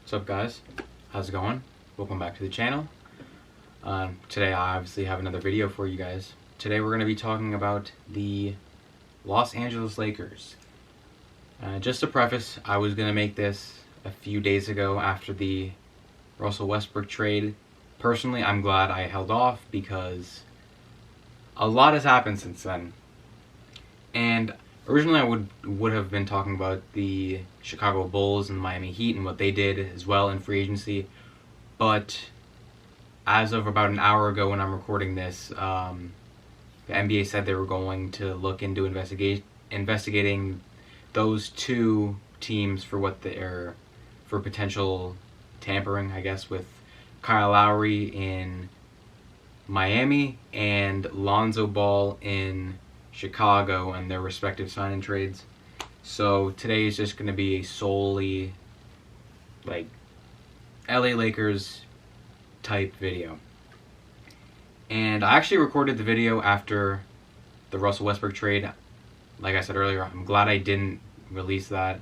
What's up, guys? How's it going? Welcome back to the channel. Today I obviously have another video for you guys. Today we're going to be talking about the Los Angeles Lakers. Just to preface, I was going to make this a few days ago after the Russell Westbrook trade. Personally, I'm glad I held off because a lot has happened since then. And originally I would have been talking about the Chicago Bulls and Miami Heat and what they did as well in free agency. But as of about an hour ago when I'm recording this, the NBA said they were going to look into investigating those two teams for for potential tampering, I guess, with Kyle Lowry in Miami and Lonzo Ball in Chicago and their respective sign-in trades. So today is just going to be a solely like LA Lakers type video. And I actually recorded the video after the Russell Westbrook trade. Like I said earlier, I'm glad I didn't release that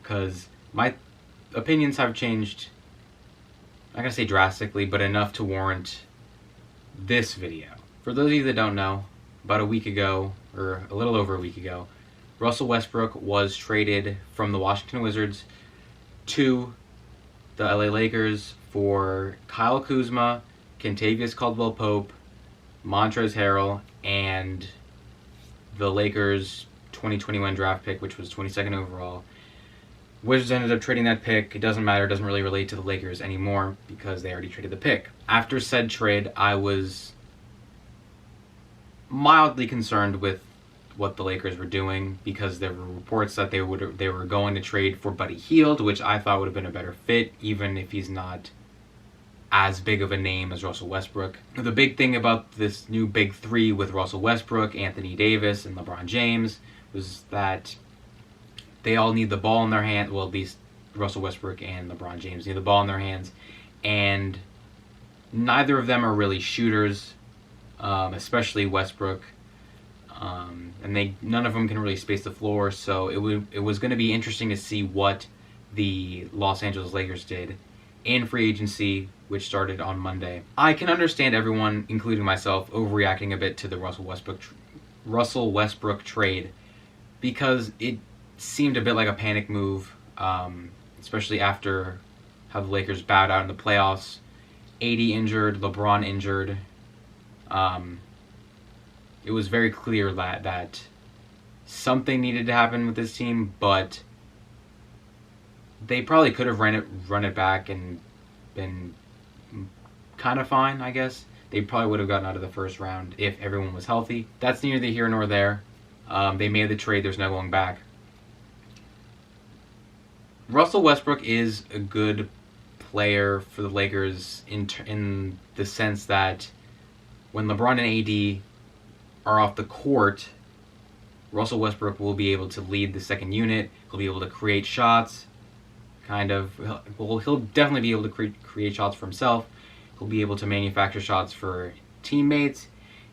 because my opinions have changed, I'm not going to say drastically, but enough to warrant this video. For those of you that don't know, about a week ago, or a little over a week ago, Russell Westbrook was traded from the Washington Wizards to the LA Lakers for Kyle Kuzma, Kentavious Caldwell-Pope, Montrezl Harrell, and the Lakers' 2021 draft pick, which was 22nd overall. Wizards ended up trading that pick. It doesn't matter. It doesn't really relate to the Lakers anymore because they already traded the pick. After said trade, I was mildly concerned with what the Lakers were doing because there were reports that they were going to trade for Buddy Hield, which I thought would have been a better fit, even if he's not as big of a name as Russell Westbrook. The big thing about this new big three with Russell Westbrook, Anthony Davis, and LeBron James was that they all need the ball in their hands. Well, at least Russell Westbrook and LeBron James need the ball in their hands, and neither of them are really shooters, especially Westbrook. And none of them can really space the floor, so it was going to be interesting to see what the Los Angeles Lakers did in free agency, which started on Monday. I can understand everyone, including myself, overreacting a bit to the Russell Westbrook trade because it seemed a bit like a panic move, especially after how the Lakers bowed out in the playoffs. AD injured, LeBron injured. It was very clear that something needed to happen with this team, but they probably could have run it back and been kind of fine, I guess. They probably would have gotten out of the first round if everyone was healthy. That's neither here nor there. They made the trade. There's no going back. Russell Westbrook is a good player for the Lakers in the sense that when LeBron and AD are off the court, Russell Westbrook will be able to lead the second unit. He'll be able to create shots. He'll definitely be able to create shots for himself. He'll be able to manufacture shots for teammates.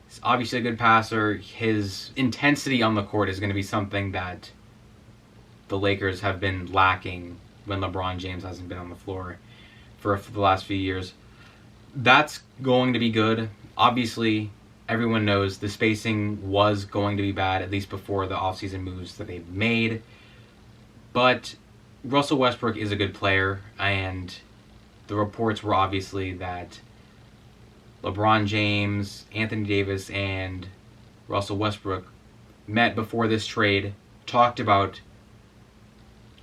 He's obviously a good passer. His intensity on the court is going to be something that the Lakers have been lacking when LeBron James hasn't been on the floor for the last few years. That's going to be good. Obviously, everyone knows the spacing was going to be bad, at least before the offseason moves that they've made. But Russell Westbrook is a good player, and the reports were obviously that LeBron James, Anthony Davis, and Russell Westbrook met before this trade, talked about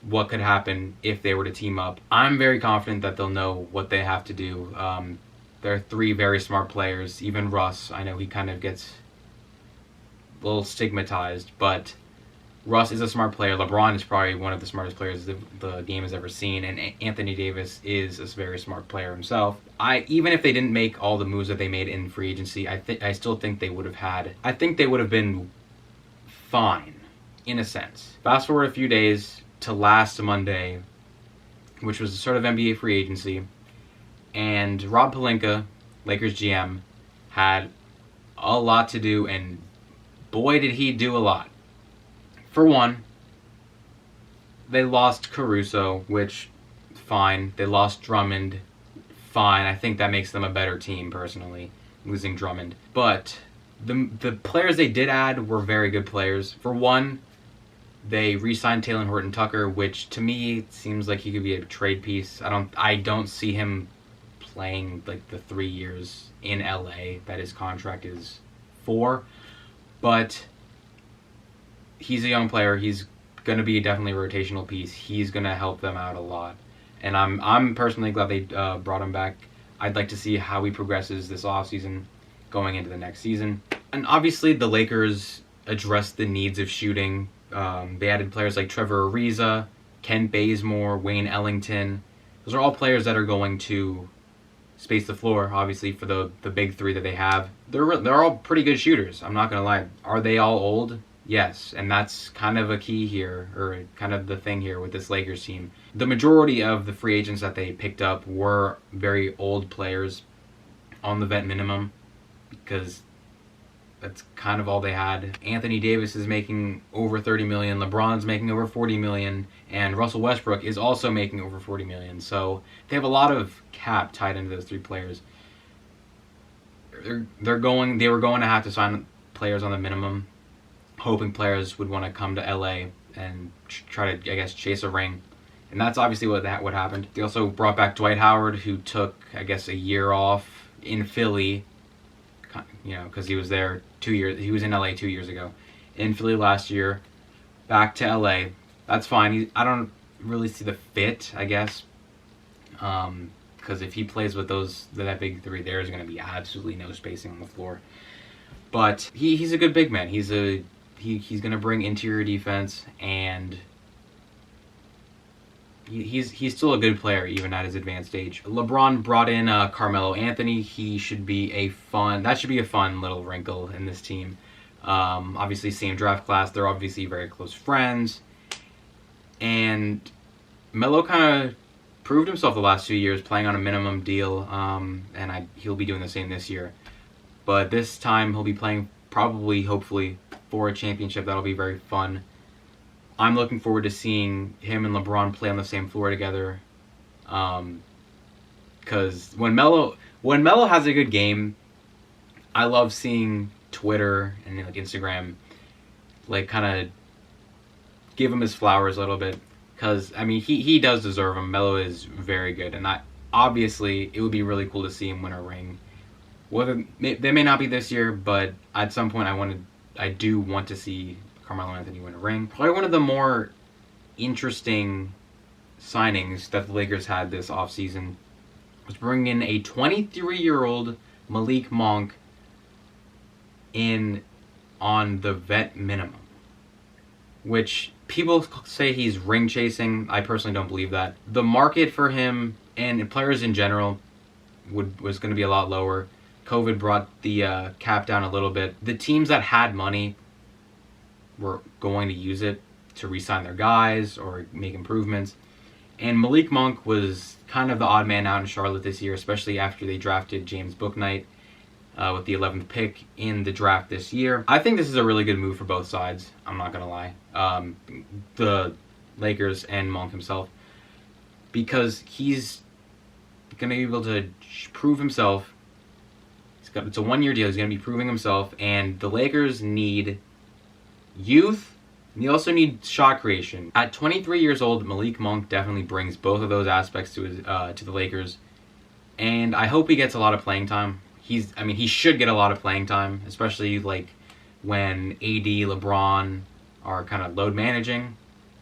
what could happen if they were to team up. I'm very confident that they'll know what they have to do. They're three very smart players. Even Russ, I know he kind of gets a little stigmatized, but Russ is a smart player. LeBron is probably one of the smartest players the game has ever seen, and Anthony Davis is a very smart player himself. Even if they didn't make all the moves that they made in free agency, I still think they would have been fine, in a sense. Fast forward a few days to last Monday, which was the start of NBA free agency, and Rob Pelinka, Lakers GM, had a lot to do, and boy did he do a lot. For one, they lost Caruso, which fine. They lost Drummond, fine. I think that makes them a better team, personally, losing Drummond. But the players they did add were very good players. For one, they re-signed Talen Horton-Tucker, which to me seems like he could be a trade piece. I don't see him playing like the 3 years in LA that his contract is for. But he's a young player. He's going to be definitely a rotational piece. He's going to help them out a lot. And I'm personally glad they brought him back. I'd like to see how he progresses this offseason going into the next season. And obviously the Lakers addressed the needs of shooting. They added players like Trevor Ariza, Ken Bazemore, Wayne Ellington. Those are all players that are going to space the floor, obviously, for the big three that they have. They're all pretty good shooters, I'm not going to lie. Are they all old? Yes, and that's kind of a key here, or kind of the thing here with this Lakers team. The majority of the free agents that they picked up were very old players on the vet minimum, because that's kind of all they had. Anthony Davis is making over $30 million, LeBron's making over $40 million, and Russell Westbrook is also making over $40 million. So they have a lot of cap tied into those three players. They were going to have to sign players on the minimum, hoping players would want to come to LA and try to, I guess, chase a ring. And that's obviously what happened. They also brought back Dwight Howard, who took, I guess, a year off in Philly, because he was there 2 years. He was in LA 2 years ago. In Philly last year, back to LA. That's fine. I don't really see the fit, I guess, because if he plays with that big three, there's going to be absolutely no spacing on the floor. But he's a good big man. He's going to bring interior defense, and he's still a good player even at his advanced age. LeBron brought in Carmelo Anthony. That should be a fun little wrinkle in this team. Obviously, same draft class. They're obviously very close friends, and Melo kind of proved himself the last 2 years playing on a minimum deal, and he'll be doing the same this year. But this time he'll be playing hopefully, for a championship. That'll be very fun. I'm looking forward to seeing him and LeBron play on the same floor together. Because when Melo has a good game, I love seeing Twitter and like Instagram kind of give him his flowers a little bit. Because I mean he does deserve them. Melo is very good, and obviously it would be really cool to see him win a ring. They may not be this year, but at some point I do want to see Carmelo Anthony win a ring. Probably one of the more interesting signings that the Lakers had this offseason was bringing in a 23-year-old Malik Monk in on the vet minimum, which people say he's ring chasing. I personally don't believe that. The market for him and players in general was going to be a lot lower. COVID brought the cap down a little bit. The teams that had money were going to use it to re-sign their guys or make improvements. And Malik Monk was kind of the odd man out in Charlotte this year, especially after they drafted James Bouknight with the 11th pick in the draft this year. I think this is a really good move for both sides. I'm not going to lie. The Lakers and Monk himself. Because he's going to be able to prove himself. It's a one-year deal. He's going to be proving himself. And the Lakers need youth, and they also need shot creation. At 23 years old, Malik Monk definitely brings both of those aspects to the Lakers, and I hope he gets a lot of playing time. He should get a lot of playing time, especially when AD, LeBron are kind of load managing,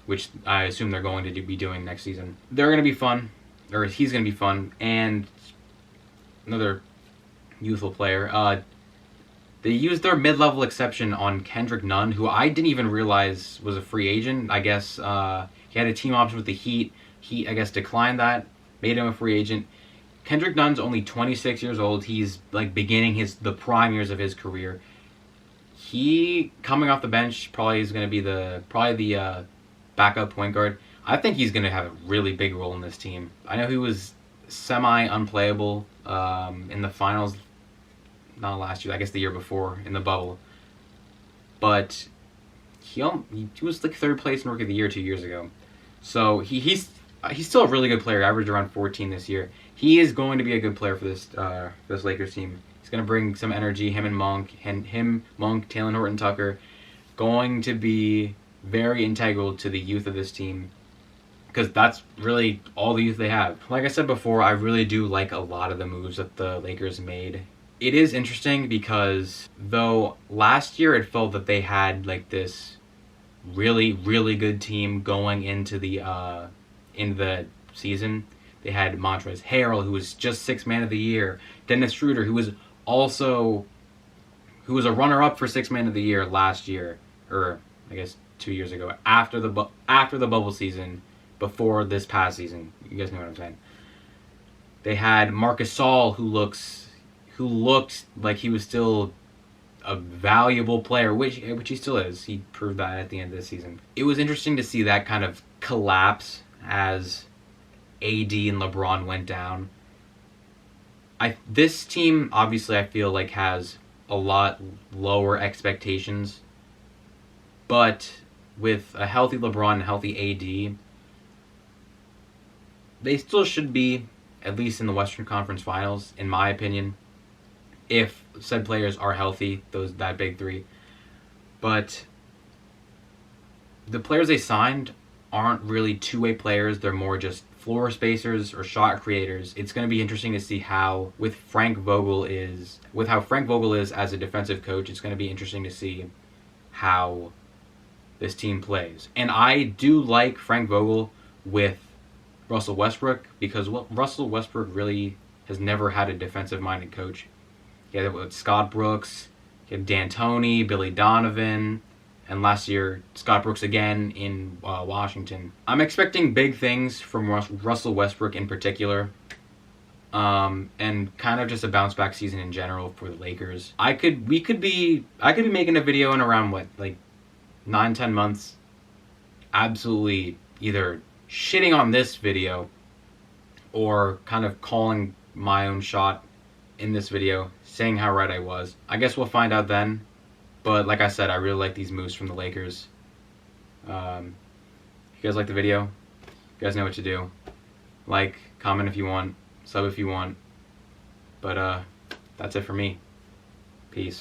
which I assume they're going to be doing next season. They're going to be fun, or he's going to be fun, and another youthful player. They used their mid-level exception on Kendrick Nunn, who I didn't even realize was a free agent. I guess he had a team option with the Heat. Heat, I guess, declined that, made him a free agent. Kendrick Nunn's only 26 years old. He's beginning the prime years of his career. He, coming off the bench, probably is going to be the backup point guard. I think he's going to have a really big role in this team. I know he was semi-unplayable in the finals. Not last year, I guess the year before in the bubble. But he was third place in Rookie of the Year 2 years ago. So he's He's still a really good player. Averaged around 14 this year. He is going to be a good player for this Lakers team. He's going to bring some energy. Him, Monk, Taylor Horton-Tucker, going to be very integral to the youth of this team, because that's really all the youth they have. Like I said before, I really do like a lot of the moves that the Lakers made. It is interesting because though last year it felt that they had like this really, really good team going into the season. They had Montrezl Harrell, who was just Sixth Man of the Year. Dennis Schroeder, who was a runner-up for Sixth Man of the Year last year, or I guess 2 years ago, after the bubble season, before this past season. You guys know what I'm saying. They had Marc Gasol, who looked like he was still a valuable player, which he still is. He proved that at the end of the season. It was interesting to see that kind of collapse as AD and LeBron went down. This team, obviously, I feel like has a lot lower expectations, but with a healthy LeBron and healthy AD, they still should be at least in the Western Conference Finals, in my opinion, if said players are healthy, that big three. But the players they signed aren't really two-way players. They're more just floor spacers or shot creators. It's going to be interesting to see how how Frank Vogel is as a defensive coach. It's going to be interesting to see how this team plays. And I do like Frank Vogel with Russell Westbrook, because Russell Westbrook really has never had a defensive-minded coach. He had it with Scott Brooks, he had D'Antoni, Billy Donovan, and last year, Scott Brooks again in Washington. I'm expecting big things from Russell Westbrook in particular, and kind of just a bounce-back season in general for the Lakers. I could be making a video in around, 9-10 months, absolutely either shitting on this video or kind of calling my own shot in this video, saying how right I was. I guess we'll find out then. But like I said, I really like these moves from the Lakers. If you guys like the video, you guys know what to do. Like, comment if you want, sub if you want. But that's it for me. Peace.